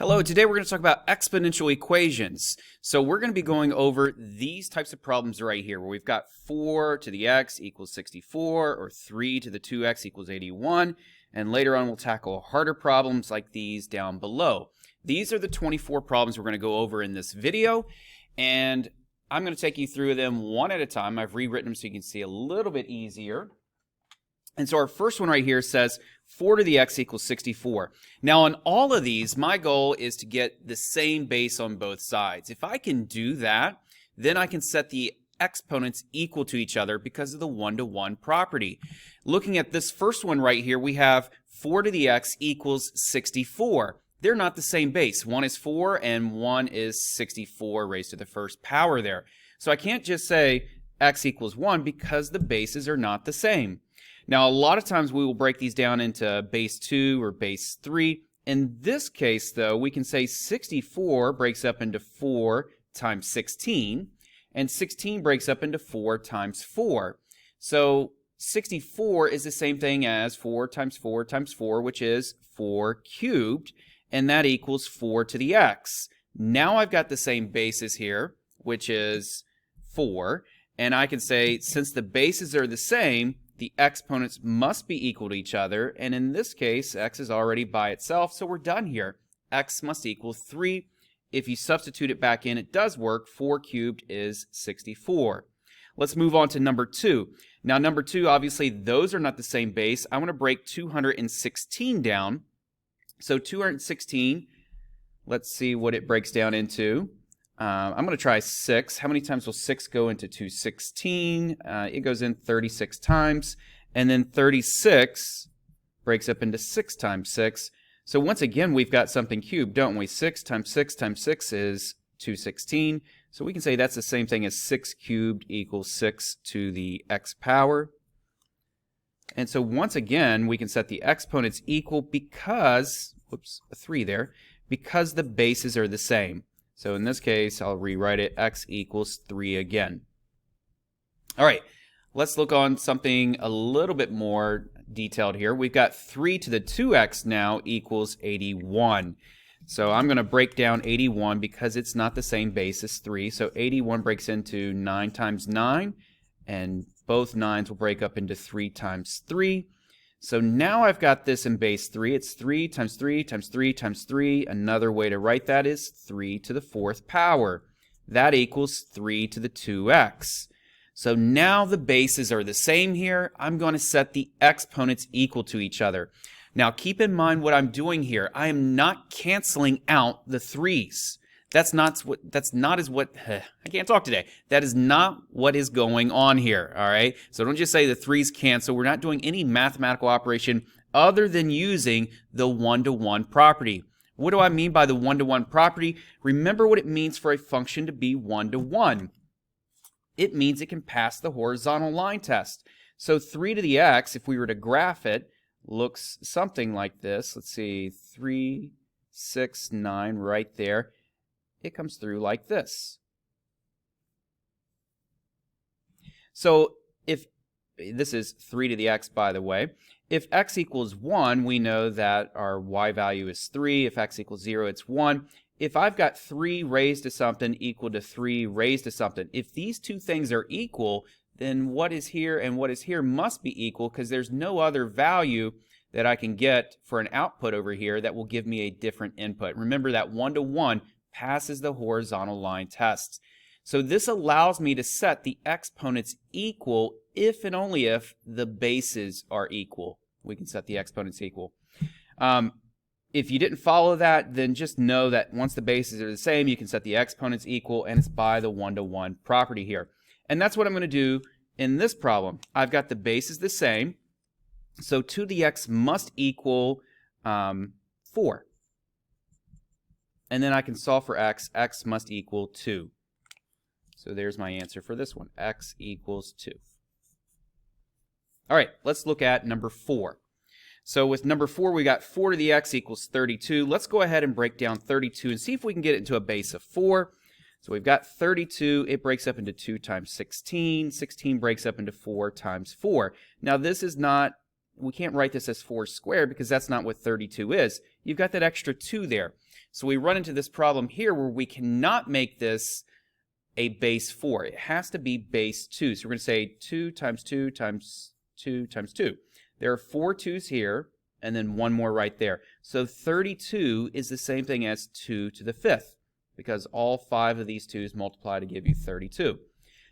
Hello, today we're going to talk about exponential equations. So we're going to be going over these types of problems right here, where we've got 4 to the x equals 64, or 3 to the 2x equals 81, and later on we'll tackle harder problems like these down below. These are the 24 problems we're going to go over in this video, and I'm going to take you through them one at a time. I've rewritten them so you can see a little bit easier. And so our first one right here says 4 to the x equals 64. Now on all of these, my goal is to get the same base on both sides. If I can do that, then I can set the exponents equal to each other because of the one-to-one property. Looking at this first one right here, we have 4 to the x equals 64. They're not the same base. One is 4 and one is 64 raised to the first power there. So I can't just say x equals 1 because the bases are not the same. Now, a lot of times we will break these down into base 2 or base 3. In this case, though, we can say 64 breaks up into 4 times 16, and 16 breaks up into 4 times 4. So 64 is the same thing as 4 times 4 times 4, which is 4 cubed, and that equals 4 to the x. Now I've got the same bases here, which is 4, and I can say since the bases are the same, the exponents must be equal to each other, and in this case, x is already by itself, so we're done here. X must equal 3. If you substitute it back in, it does work. 4 cubed is 64. Let's move on to number 2. Now, number 2, obviously, those are not the same base. I want to break 216 down. So 216, let's see what it breaks down into. I'm going to try 6. How many times will 6 go into 216? It goes in 36 times. And then 36 breaks up into 6 times 6. So once again, we've got something cubed, don't we? 6 times 6 times 6 is 216. So we can say that's the same thing as 6 cubed equals 6 to the x power. And so once again, we can set the exponents equal because, whoops, a 3 there, because the bases are the same. So in this case, I'll rewrite it, x equals 3 again. All right, let's look on something a little bit more detailed here. We've got 3 to the 2x now equals 81. So I'm going to break down 81 because it's not the same base as 3. So 81 breaks into 9 times 9, and both 9s will break up into 3 times 3. So now I've got this in base 3. It's 3 times 3 times 3 times 3. Another way to write that is 3 to the 4th power. That equals 3 to the 2x. So now the bases are the same here. I'm going to set the exponents equal to each other. Now keep in mind what I'm doing here. I am not canceling out the 3's. I can't talk today. That is not what is going on here, all right? So don't just say the 3's cancel. We're not doing any mathematical operation other than using the one-to-one property. What do I mean by the one-to-one property? Remember what it means for a function to be one-to-one. It means it can pass the horizontal line test. So 3 to the x, if we were to graph it, looks something like this. Let's see, 3, 6, 9 right there. It comes through like this. So if this is 3 to the x, by the way, if x equals 1, we know that our y value is 3. If x equals 0, it's 1. If I've got 3 raised to something equal to 3 raised to something, if these two things are equal, then what is here and what is here must be equal because there's no other value that I can get for an output over here that will give me a different input. Remember that one-to-one passes the horizontal line tests. So this allows me to set the exponents equal if and only if the bases are equal. We can set the exponents equal. If you didn't follow that, then just know that once the bases are the same, you can set the exponents equal, and it's by the one-to-one property here. And that's what I'm going to do in this problem. I've got the bases the same, so 2 to the x must equal 4. And then I can solve for x. X must equal 2. So there's my answer for this one. X equals 2. All right, let's look at number 4. So with number 4, we got 4 to the x equals 32. Let's go ahead and break down 32 and see if we can get it into a base of 4. So we've got 32. It breaks up into 2 times 16. 16 breaks up into 4 times 4. Now this is not we can't write this as 4 squared because that's not what 32 is. You've got that extra 2 there. So we run into this problem here where we cannot make this a base 4. It has to be base 2. So we're going to say 2 times 2 times 2 times 2. There are 4 2's here, and then one more right there. So 32 is the same thing as 2 to the 5th, because all 5 of these 2's multiply to give you 32.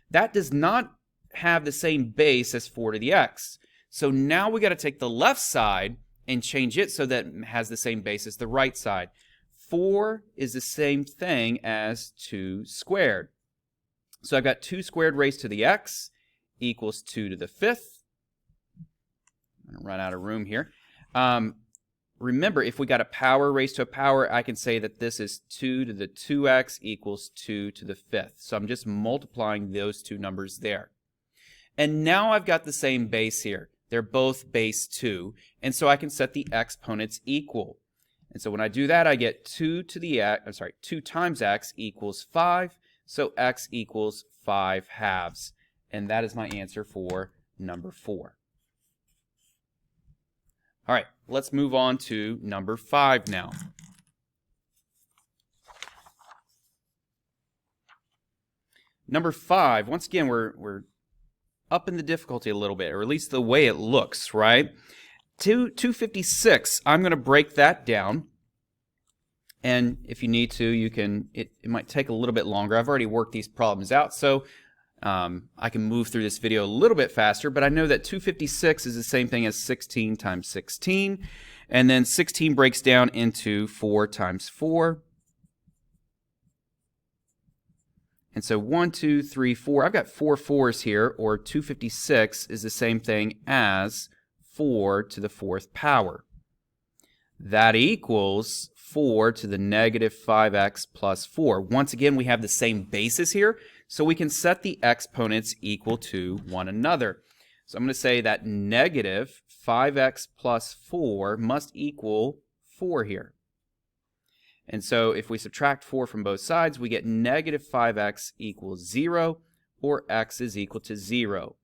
That does not have the same base as 4 to the x. So now we got to take the left side and change it so that it has the same base as the right side. 4 is the same thing as 2 squared. So I've got 2 squared raised to the x equals 2 to the 5th. I'm going to run out of room here. Remember, if we got a power raised to a power, I can say that this is 2 to the 2x equals 2 to the 5th. So I'm just multiplying those two numbers there. And now I've got the same base here. They're both base 2. And so I can set the exponents equal. And so when I do that, I get 2 times x equals 5. So x equals 5 halves. And that is my answer for number 4. All right, let's move on to number 5 now. Number 5, once again, we're up in the difficulty a little bit, or at least the way it looks, right? 256, I'm going to break that down. And if you need to, you can, it might take a little bit longer. I've already worked these problems out, so I can move through this video a little bit faster, but I know that 256 is the same thing as 16 times 16, and then 16 breaks down into 4 times 4. And so 1, 2, 3, 4. I've got 4 4's here, or 256 is the same thing as 4 to the 4th power. That equals 4 to the negative 5x plus 4. Once again, we have the same basis here, so we can set the exponents equal to one another. So I'm going to say that negative 5x plus 4 must equal 4 here. And so if we subtract 4 from both sides, we get negative 5x equals 0, or x is equal to 0.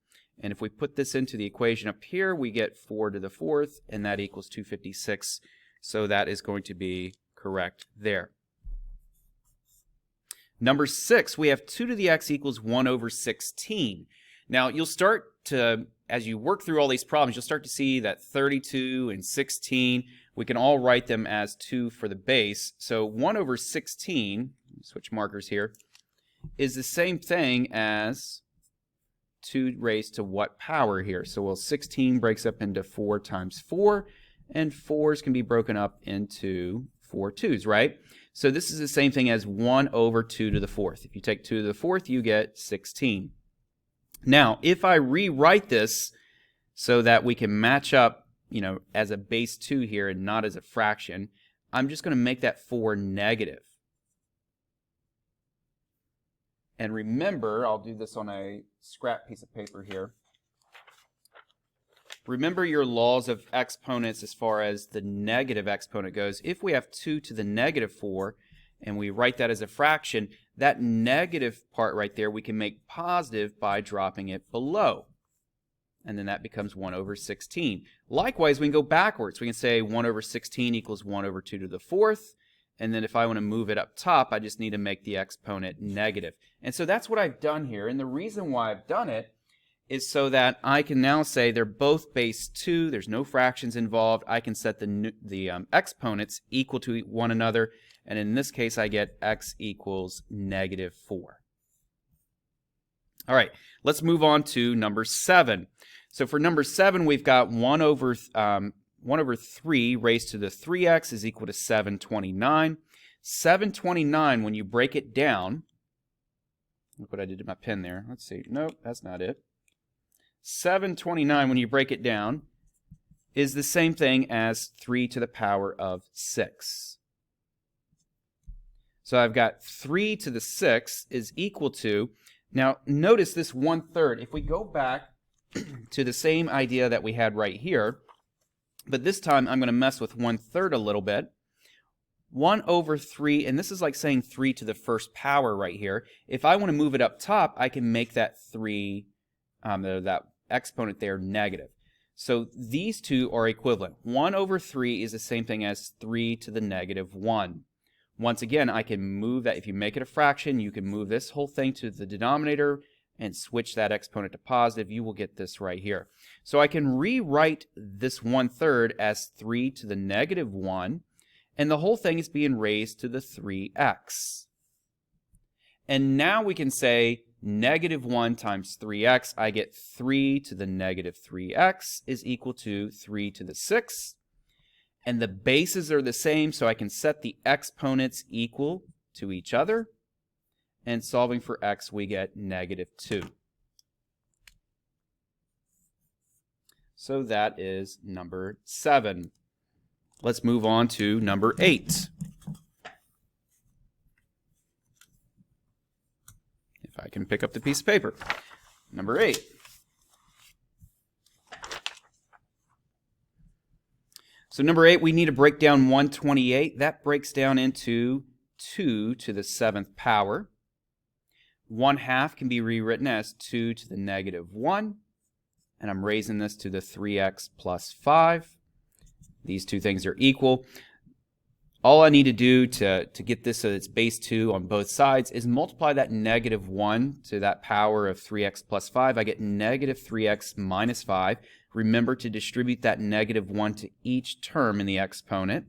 And if we put this into the equation up here, we get 4 to the 4th, and that equals 256. So that is going to be correct there. Number 6, we have 2 to the x equals 1 over 16. Now, you'll start to, as you work through all these problems, you'll start to see that 32 and 16, we can all write them as 2 for the base. So 1 over 16, switch markers here, is the same thing as 2 raised to what power here? So, well, 16 breaks up into 4 times 4, and 4's can be broken up into 4 2's, right? So this is the same thing as 1 over 2 to the 4th. If you take 2 to the 4th, you get 16. Now, if I rewrite this so that we can match up, as a base 2 here and not as a fraction, I'm just going to make that 4 negative. And remember, I'll do this on a scrap piece of paper here. Remember your laws of exponents as far as the negative exponent goes. If we have 2 to the negative 4 and we write that as a fraction, that negative part right there we can make positive by dropping it below. And then that becomes 1 over 16. Likewise, we can go backwards. We can say 1 over 16 equals 1 over 2 to the 4th. And then if I want to move it up top, I just need to make the exponent negative. And so that's what I've done here. And the reason why I've done it is so that I can now say they're both base 2. There's no fractions involved. I can set the exponents equal to one another. And in this case, I get x equals negative 4. All right, let's move on to number 7. So for number 7, we've got 1 over 3 raised to the 3x is equal to 729. 729, when you break it down, look what I did to my pen there. Let's see. Nope, that's not it. 729, when you break it down, is the same thing as 3 to the power of 6. So I've got 3 to the 6 is equal to, now notice this 1/3. If we go back to the same idea that we had right here, but this time I'm going to mess with 1/3 a little bit. 1 over 3, and this is like saying 3 to the first power right here. If I want to move it up top, I can make that 3, that exponent there negative. So these two are equivalent. 1 over 3 is the same thing as 3 to the negative 1. Once again, I can move that. If you make it a fraction, you can move this whole thing to the denominator and switch that exponent to positive. You will get this right here. So I can rewrite this 1/3 as 3 to the negative 1, and the whole thing is being raised to the 3x. And now we can say negative 1 times 3x, I get 3 to the negative 3x is equal to 3 to the 6. And the bases are the same, so I can set the exponents equal to each other. And solving for x, we get negative 2. So that is number 7. Let's move on to number 8. If I can pick up the piece of paper. Number 8. So number 8, we need to break down 128. That breaks down into 2 to the 7th power. 1/2 can be rewritten as 2 to the negative 1. And I'm raising this to the 3x plus 5. These two things are equal. All I need to do to get this so it's base 2 on both sides is multiply that negative 1 to that power of 3x plus 5. I get negative 3x minus 5. Remember to distribute that negative 1 to each term in the exponent.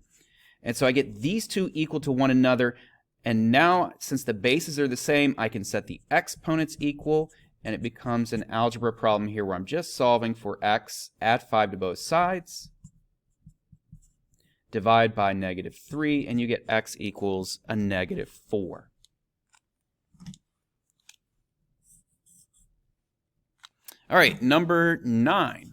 And so I get these two equal to one another. And now, since the bases are the same, I can set the exponents equal, and it becomes an algebra problem here where I'm just solving for x, add 5 to both sides, divide by negative 3, and you get x equals a negative 4. All right, number 9.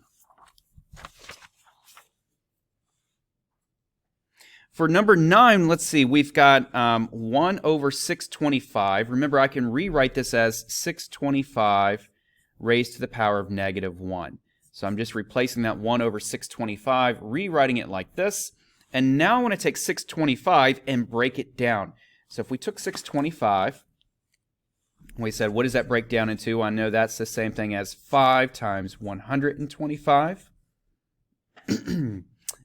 For number 9, let's see, we've got 1 over 625. Remember, I can rewrite this as 625 raised to the power of negative 1. So I'm just replacing that 1 over 625, rewriting it like this. And now I want to take 625 and break it down. So if we took 625, we said, what does that break down into? I know that's the same thing as 5 times 125.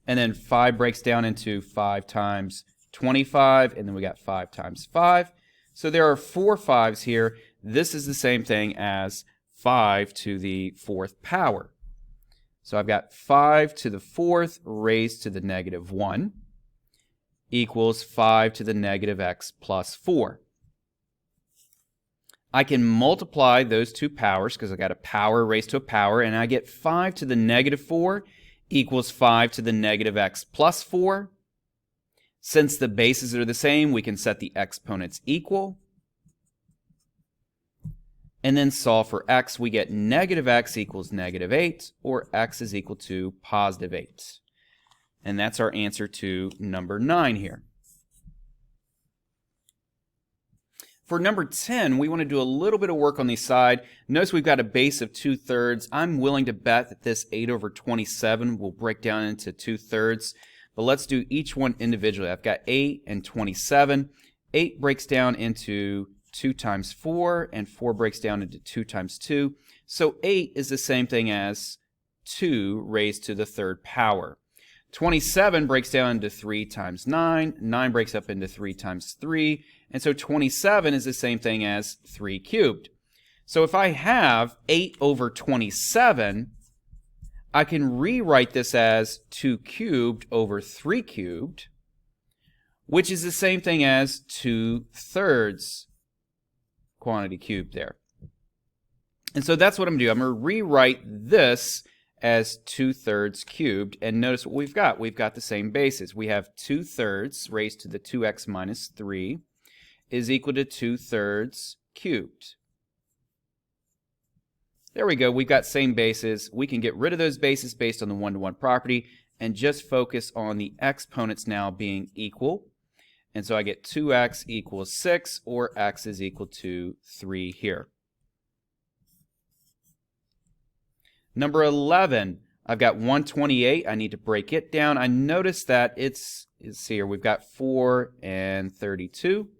And then 5 breaks down into 5 times 25, and then we got 5 times 5. So there are 4 5s here. This is the same thing as 5 to the 4th power. So I've got 5 to the 4th raised to the negative 1 equals 5 to the negative x plus 4. I can multiply those two powers because I've got a power raised to a power, and I get 5 to the negative 4 equals 5 to the negative x plus 4. Since the bases are the same, we can set the exponents equal. And then solve for x. We get negative x equals negative 8, or x is equal to positive 8. And that's our answer to number 9 here. For number 10, we want to do a little bit of work on the side. Notice we've got a base of 2/3. I'm willing to bet that this 8 over 27 will break down into 2/3. But let's do each one individually. I've got 8 and 27. 8 breaks down into 2 times 4, and 4 breaks down into 2 times 2. So 8 is the same thing as 2 raised to the 3rd power. 27 breaks down into 3 times 9. 9 breaks up into 3 times 3. And so 27 is the same thing as 3 cubed. So if I have 8 over 27, I can rewrite this as 2 cubed over 3 cubed, which is the same thing as 2/3 quantity cubed there. And so that's what I'm going to do. I'm going to rewrite this as 2/3 cubed, and notice what we've got. We've got the same bases. We have 2/3 raised to the 2x minus 3 is equal to 2/3 cubed. There we go. We've got same bases. We can get rid of those bases based on the one-to-one property and just focus on the exponents now being equal. And so I get 2x equals 6, or x is equal to 3 here. Number 11, I've got 128. I need to break it down. I notice that it's here. We've got 4 and 32.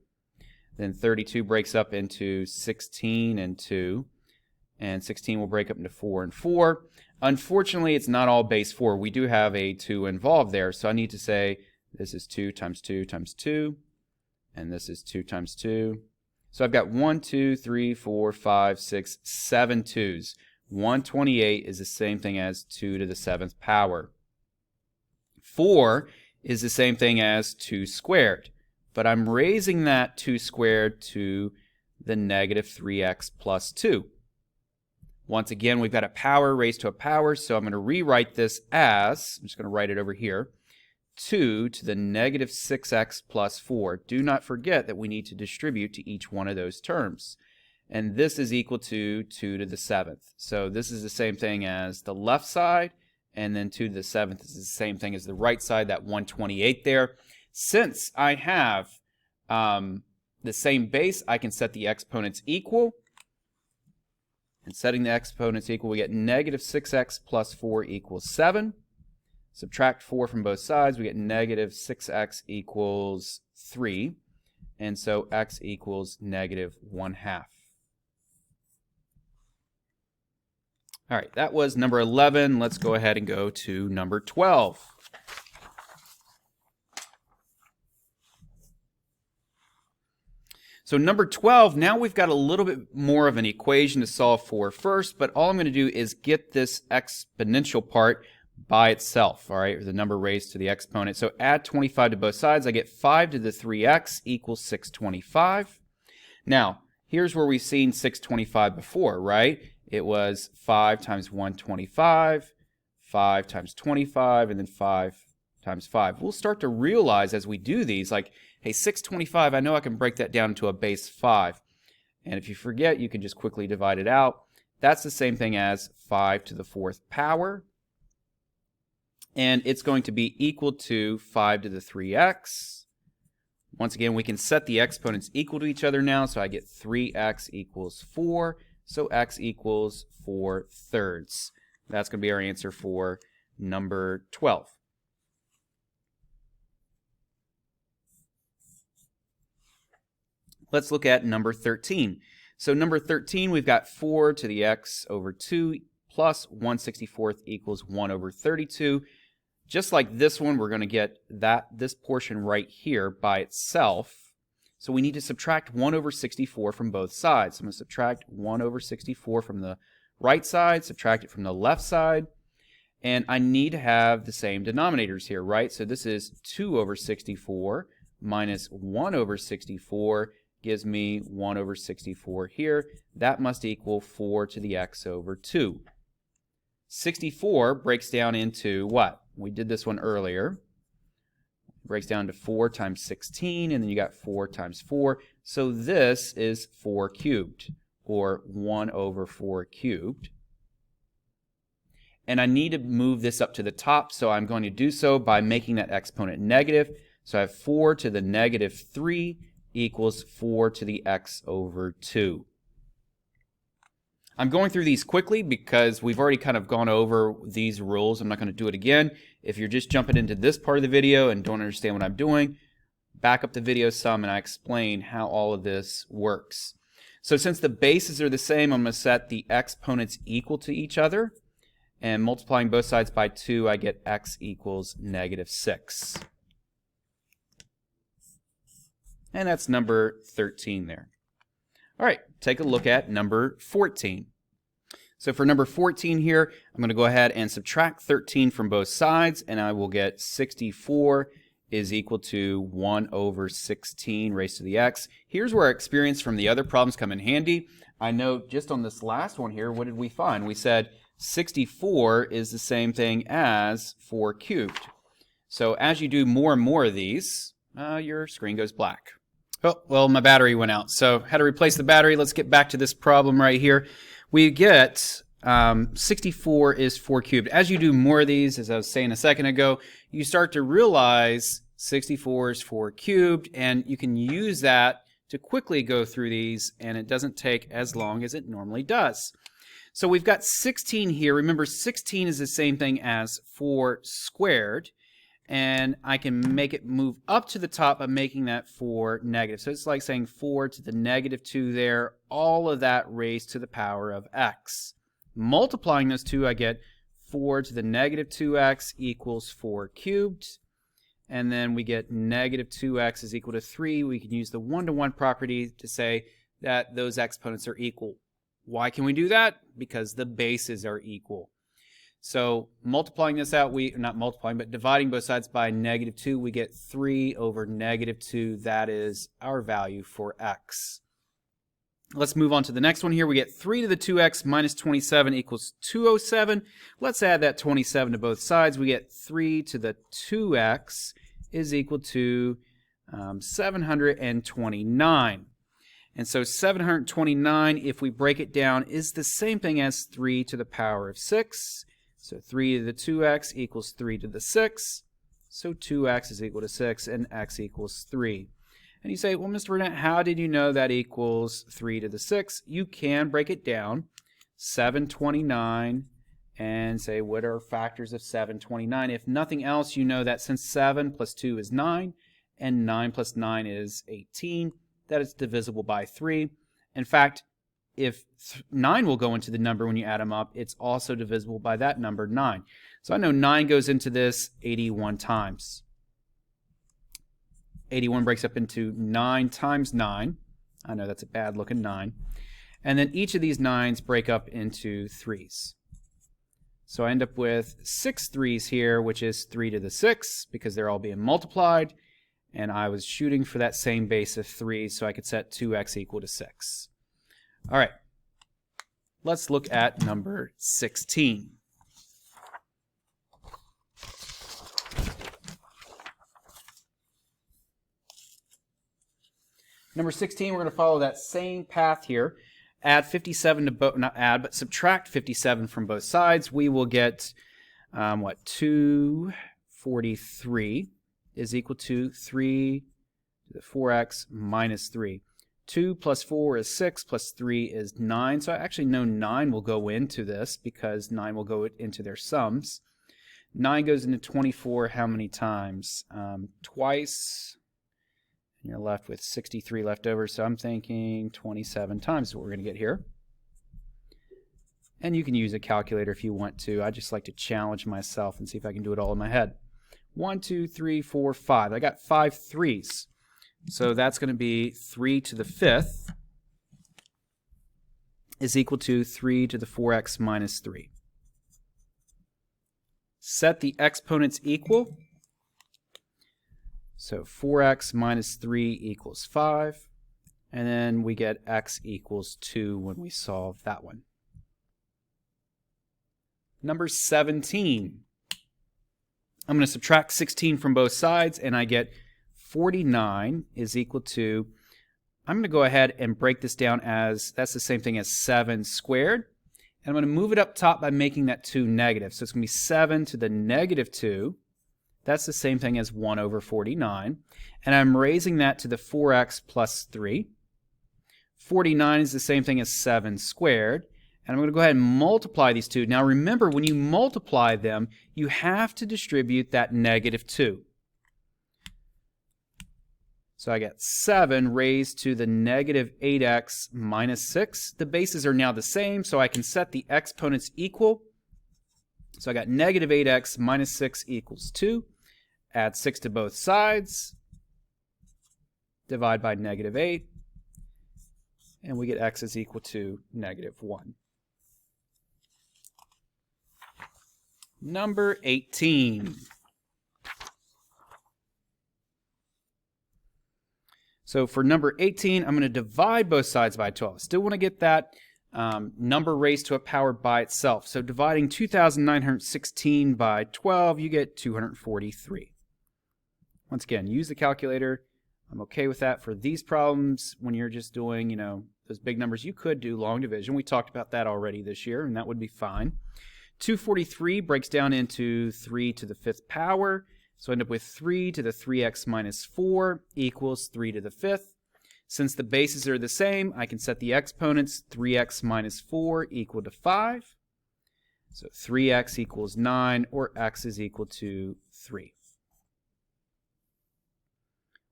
Then 32 breaks up into 16 and 2. and 16 will break up into 4 and 4. Unfortunately, it's not all base 4. We do have a 2 involved there, so I need to say this is 2 times 2 times 2, and this is 2 times 2. So I've got 1, 2, 3, 4, 5, 6, 7 2's. 128 is the same thing as 2 to the 7th power. 4 is the same thing as 2 squared, but I'm raising that 2 squared to the negative 3x plus 2. Once again, we've got a power raised to a power, so I'm going to rewrite this as, I'm just going to write it over here, 2 to the negative 6x plus 4. Do not forget that we need to distribute to each one of those terms. And this is equal to 2 to the 7th. So this is the same thing as the left side, and then 2 to the 7th is the same thing as the right side, that 128 there. Since I have the same base, I can set the exponents equal. And setting the exponents equal, we get negative 6x plus 4 equals 7. Subtract 4 from both sides, we get negative 6x equals 3. And so x equals negative 1/2. All right, that was number 11. Let's go ahead and go to number 12. So number 12, now we've got a little bit more of an equation to solve for first, but all I'm going to do is get this exponential part by itself, all right, or the number raised to the exponent. So add 25 to both sides. I get 5 to the 3x equals 625. Now, here's where we've seen 625 before, right? It was 5 times 125, 5 times 25, and then 5 times 5. We'll start to realize as we do these, like, hey, 625, I know I can break that down into a base 5. And if you forget, you can just quickly divide it out. That's the same thing as 5 to the 4th power. And it's going to be equal to 5 to the 3x. Once again, we can set the exponents equal to each other now. So I get 3x equals 4. So x equals 4/3. That's going to be our answer for number 12. Let's look at number 13. So number 13, we've got 4 to the x over 2 plus 1/64 equals 1 over 32. Just like this one, we're going to get this portion right here by itself. So we need to subtract 1 over 64 from both sides. So I'm going to subtract 1 over 64 from the right side, subtract it from the left side, and I need to have the same denominators here, right? So this is 2 over 64 minus 1 over 64 gives me 1 over 64 here. That must equal 4 to the x over 2. 64 breaks down into what? We did this one earlier. It breaks down to 4 times 16, and then you got 4 times 4. So this is 4 cubed, or 1 over 4 cubed. And I need to move this up to the top, so I'm going to do so by making that exponent negative. So I have 4 to the negative 3 equals 4 to the x over 2. I'm going through these quickly because we've already kind of gone over these rules. I'm not going to do it again. If you're just jumping into this part of the video and don't understand what I'm doing, back up the video some and I explain how all of this works. So since the bases are the same, I'm going to set the exponents equal to each other. And multiplying both sides by 2, I get x equals negative 6. And that's number 13 there. All right, take a look at number 14. So for number 14 here, I'm going to go ahead and subtract 13 from both sides, and I will get 64 is equal to 1 over 16 raised to the x. Here's where our experience from the other problems come in handy. I know just on this last one here, what did we find? We said 64 is the same thing as 4 cubed. So as you do more and more of these, your screen goes black. Oh, well, my battery went out, so had to replace the battery. Let's get back to this problem right here. We get 64 is 4 cubed. As you do more of these, as I was saying a second ago, you start to realize 64 is 4 cubed, and you can use that to quickly go through these, and it doesn't take as long as it normally does. So we've got 16 here. Remember, 16 is the same thing as 4 squared. and I can make it move up to the top by making that 4 negative. So it's like saying 4 to the negative 2 there, all of that raised to the power of x. Multiplying those two, I get 4 to the negative 2x equals 4 cubed. And then we get negative 2x is equal to 3. We can use the one-to-one property to say that those exponents are equal. Why can we do that? Because the bases are equal. So multiplying this out, not multiplying, but dividing both sides by negative 2, we get 3 over negative 2. That is our value for x. Let's move on to the next one here. We get 3 to the 2x minus 27 equals 207. Let's add that 27 to both sides. We get 3 to the 2x is equal to 729. And so 729, if we break it down, is the same thing as 3 to the power of 6. So 3 to the 2x equals 3 to the 6. So 2x is equal to 6 and x equals 3. And you say, well, Mr. Burnett, how did you know that equals 3 to the 6? You can break it down, 729, and say, what are factors of 729? If nothing else, you know that since 7 plus 2 is 9, and 9 plus 9 is 18, that it's divisible by 3. In fact, if 9 will go into the number when you add them up, it's also divisible by that number, 9. So I know 9 goes into this 81 times. 81 breaks up into 9 times 9. I know that's a bad looking 9. And then each of these 9s break up into 3s. So I end up with 6 3s here, which is 3 to the 6, because they're all being multiplied. And I was shooting for that same base of 3, so I could set 2x equal to 6. All right, let's look at number 16. Number 16, we're going to follow that same path here. Add 57 to both, not add, but subtract 57 from both sides. We will get, 243 is equal to 3 to the 4x minus 3. 2 plus 4 is 6, plus 3 is 9. So I actually know 9 will go into this because 9 will go into their sums. 9 goes into 24 how many times? Twice. And you're left with 63 left over, so I'm thinking 27 times is what we're going to get here. And you can use a calculator if you want to. I just like to challenge myself and see if I can do it all in my head. 1, 2, 3, 4, 5. I got 5 3s. So that's going to be 3 to the 5th is equal to 3 to the 4x minus 3. Set the exponents equal. So 4x minus 3 equals 5. And then we get x equals 2 when we solve that one. Number 17. I'm going to subtract 16 from both sides, and I get 49 is equal to, I'm going to go ahead and break this down as, that's the same thing as 7 squared. And I'm going to move it up top by making that 2 negative. So it's going to be 7 to the negative 2. That's the same thing as 1 over 49. And I'm raising that to the 4x plus 3. 49 is the same thing as 7 squared. And I'm going to go ahead and multiply these two. Now remember, when you multiply them, you have to distribute that negative 2. So I got 7 raised to the negative 8x minus 6. The bases are now the same, so I can set the exponents equal. So I got negative 8x minus 6 equals 2. Add 6 to both sides. Divide by negative 8. And we get x is equal to negative 1. Number 18. So for number 18, I'm going to divide both sides by 12. I still want to get that number raised to a power by itself. So dividing 2,916 by 12, you get 243. Once again, use the calculator. I'm okay with that for these problems. When you're just doing, those big numbers, you could do long division. We talked about that already this year, and that would be fine. 243 breaks down into 3 to the 5th power. So I end up with 3 to the 3x minus 4 equals 3 to the 5th. Since the bases are the same, I can set the exponents. 3x minus 4 equal to 5. So 3x equals 9, or x is equal to 3.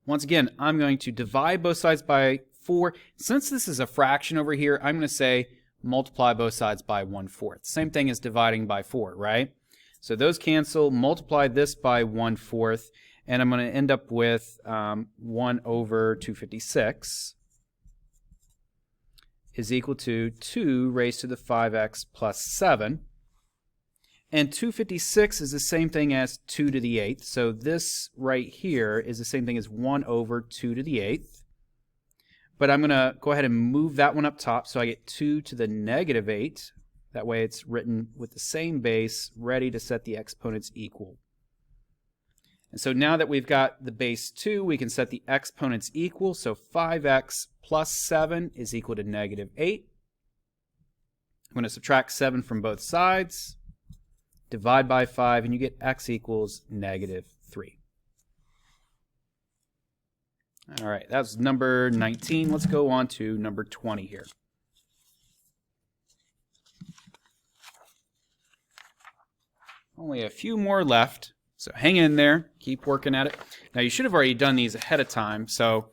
once again, I'm going to divide both sides by 4. Since this is a fraction over here, I'm going to say multiply both sides by 1/4. Same thing as dividing by 4, right? So those cancel, multiply this by 1/4, and I'm going to end up with 1 over 256 is equal to 2 raised to the 5x plus 7. And 256 is the same thing as 2 to the 8th. So this right here is the same thing as 1 over 2 to the 8th. But I'm going to go ahead and move that one up top, so I get 2 to the negative 8. That way it's written with the same base, ready to set the exponents equal. And so now that we've got the base 2, we can set the exponents equal. So 5x plus 7 is equal to negative 8. I'm going to subtract 7 from both sides, divide by 5, and you get x equals negative 3. All right, that's number 19. Let's go on to number 20 here. Only a few more left, so hang in there, keep working at it. Now you should have already done these ahead of time, so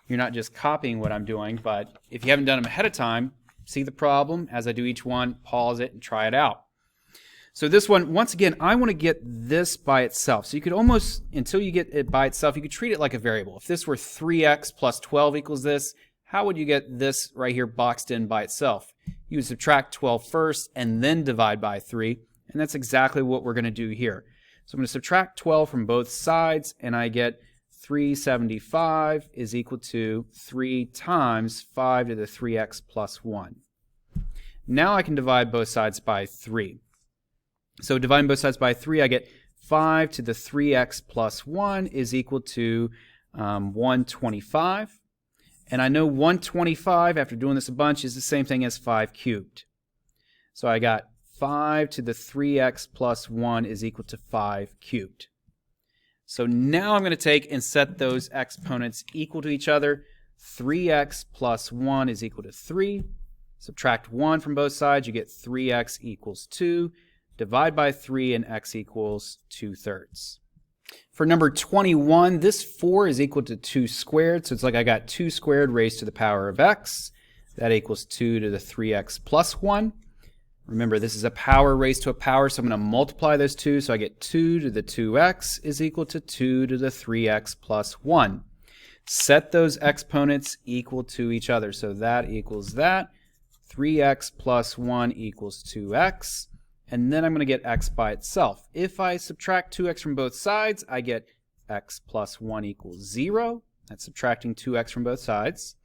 you're not just copying what I'm doing, but if you haven't done them ahead of time, see the problem as I do each one, pause it, and try it out. So this one, once again, I want to get this by itself. So you could almost, until you get it by itself, you could treat it like a variable. If this were 3x plus 12 equals this, how would you get this right here boxed in by itself? You would subtract 12 first and then divide by 3, and that's exactly what we're going to do here. So I'm going to subtract 12 from both sides, and I get 375 is equal to 3 times 5 to the 3x plus 1. Now I can divide both sides by 3. So dividing both sides by 3, I get 5 to the 3x plus 1 is equal to 125. And I know 125, after doing this a bunch, is the same thing as 5 cubed. So I got 5 to the 3x plus 1 is equal to 5 cubed. So now I'm going to take and set those exponents equal to each other. 3x plus 1 is equal to 3. Subtract 1 from both sides, you get 3x equals 2. Divide by 3 and x equals 2/3. For number 21, this 4 is equal to 2 squared, so it's like I got 2 squared raised to the power of x. That equals 2 to the 3x plus 1. Remember, this is a power raised to a power, so I'm going to multiply those two, so I get 2 to the 2x is equal to 2 to the 3x plus 1. Set those exponents equal to each other, so that equals that. 3x plus 1 equals 2x. And then I'm going to get x by itself. If I subtract 2x from both sides, I get x plus 1 equals 0. That's subtracting 2x from both sides.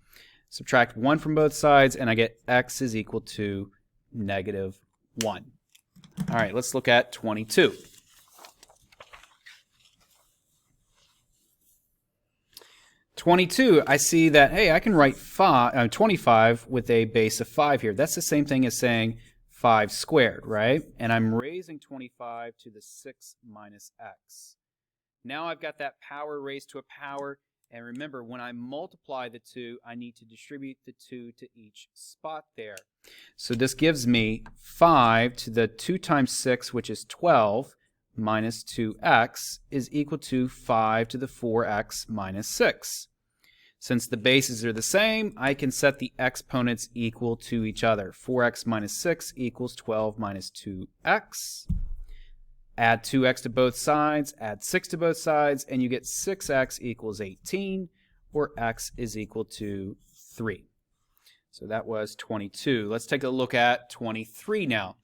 Subtract 1 from both sides, and I get x is equal to negative 1. All right, let's look at 22. I see that, hey, I can write 25 with a base of 5 here. That's the same thing as saying 5 squared, right? And I'm raising 25 to the 6 minus x. Now I've got that power raised to a power, and remember, when I multiply the two, I need to distribute the 2 to each spot there. So this gives me 5 to the 2 times 6, which is 12, minus 2x, is equal to 5 to the 4x minus 6. Since the bases are the same, I can set the exponents equal to each other. 4x minus 6 equals 12 minus 2x. Add 2x to both sides, add 6 to both sides, and you get 6x equals 18, or x is equal to 3. So that was 22. Let's take a look at 23 now.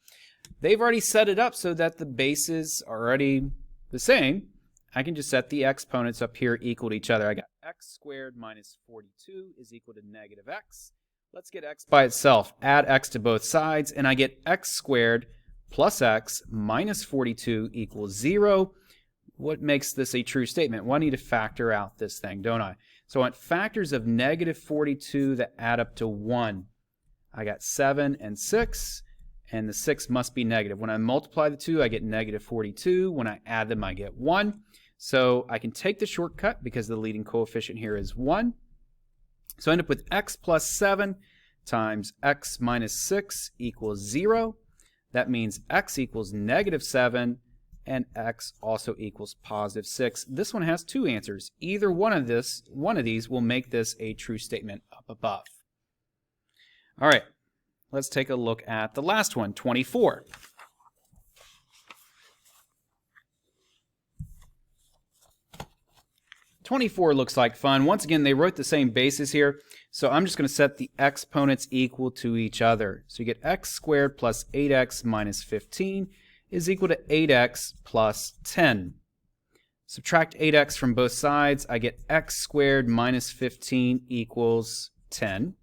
They've already set it up so that the bases are already the same. I can just set the exponents up here equal to each other. I got x squared minus 42 is equal to negative x. Let's get x by itself. Add x to both sides, and I get x squared plus x minus 42 equals 0. What makes this a true statement? Well, I need to factor out this thing, don't I? So I want factors of negative 42 that add up to 1. I got 7 and 6, and the 6 must be negative. When I multiply the 2, I get negative 42. When I add them, I get 1. So I can take the shortcut because the leading coefficient here is 1. So I end up with x plus 7 times x minus 6 equals 0. That means x equals negative 7 and x also equals positive 6. This one has two answers. Either one of these will make this a true statement up above. All right, let's take a look at the last one, 24. '24 looks like fun. Once again, they wrote the same basis here, so I'm just going to set the exponents equal to each other. So you get x squared plus 8x minus 15 is equal to 8x plus 10. Subtract 8x from both sides, I get x squared minus 15 equals 10.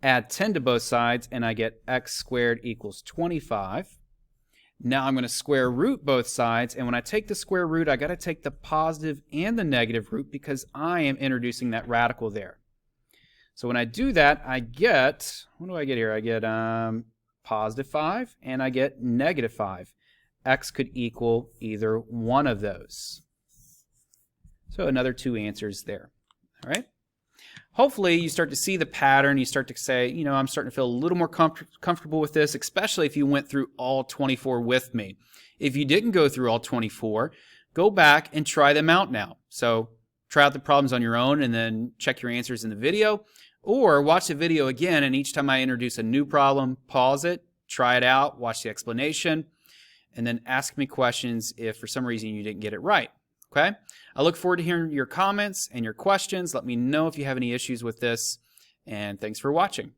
Add 10 to both sides, and I get x squared equals 25. Now I'm going to square root both sides, and when I take the square root, I got to take the positive and the negative root because I am introducing that radical there. So when I do that, I get, what do I get here? I get positive 5 and I get negative 5. X could equal either one of those. So another two answers there. All right. Hopefully you start to see the pattern. You start to say, you know, I'm starting to feel a little more comfortable with this, especially if you went through all 24 with me. If you didn't go through all 24, go back and try them out now. So try out the problems on your own and then check your answers in the video, or watch the video again, and each time I introduce a new problem, pause it, try it out, watch the explanation, and then ask me questions if for some reason you didn't get it right. Okay? I look forward to hearing your comments and your questions. Let me know if you have any issues with this, and thanks for watching.